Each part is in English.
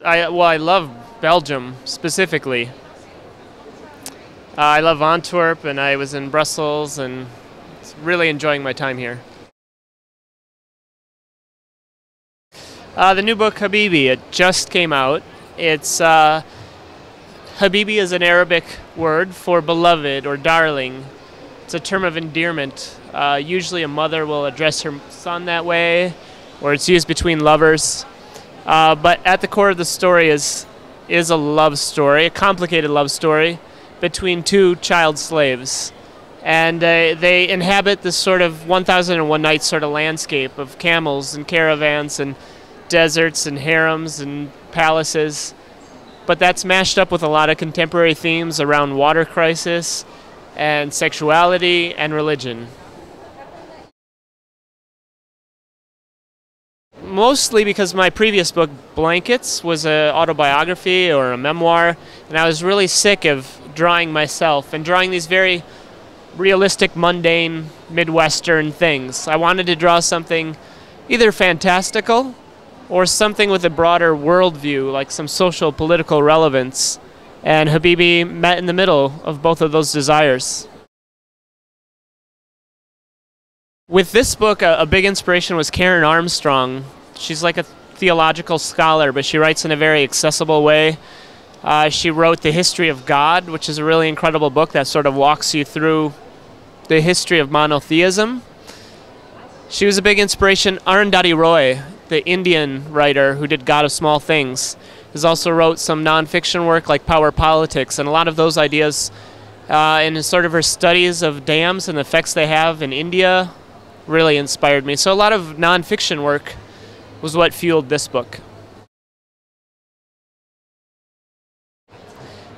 I love Belgium specifically. I love Antwerp, and I was in Brussels, and really enjoying my time here. The new book, Habibi, it just came out. It's Habibi is an Arabic word for beloved or darling. It's a term of endearment. Usually a mother will address her son that way, or it's used between lovers. But at the core of the story is a love story, a complicated love story between two child slaves. And they inhabit this sort of 1001 Nights sort of landscape of camels and caravans and deserts and harems and palaces. But that's mashed up with a lot of contemporary themes around water crisis and sexuality and religion. Mostly because my previous book, Blankets, was an autobiography or a memoir, and I was really sick of drawing myself and drawing these very realistic, mundane, Midwestern things. I wanted to draw something either fantastical or something with a broader worldview, like some social, political relevance. And Habibi met in the middle of both of those desires. With this book, a big inspiration was Karen Armstrong. She's like a theological scholar, but she writes in a very accessible way. She wrote The History of God, which is a really incredible book that sort of walks you through the history of monotheism. She was a big inspiration. Arundhati Roy, the Indian writer who did God of Small Things, has also wrote some nonfiction work like Power Politics, and a lot of those ideas in sort of her studies of dams and the effects they have in India really inspired me. So a lot of nonfiction work was what fueled this book.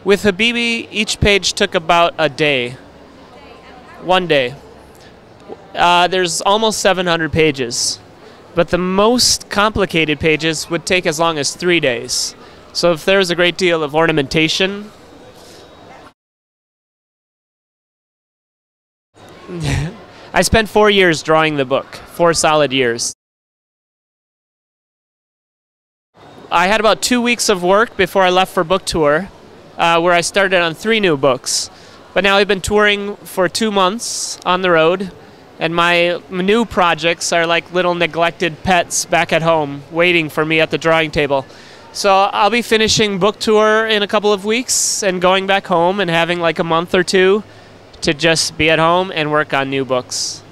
With Habibi, each page took about a day. One day. There's almost 700 pages, but the most complicated pages would take as long as 3 days. So if there's a great deal of ornamentation, I spent 4 years drawing the book, 4 solid years. I had about 2 weeks of work before I left for book tour, where I started on 3 new books. But now I've been touring for 2 months on the road, and my new projects are like little neglected pets back at home waiting for me at the drawing table. So I'll be finishing book tour in a couple of weeks and going back home and having like a month or two to just be at home and work on new books.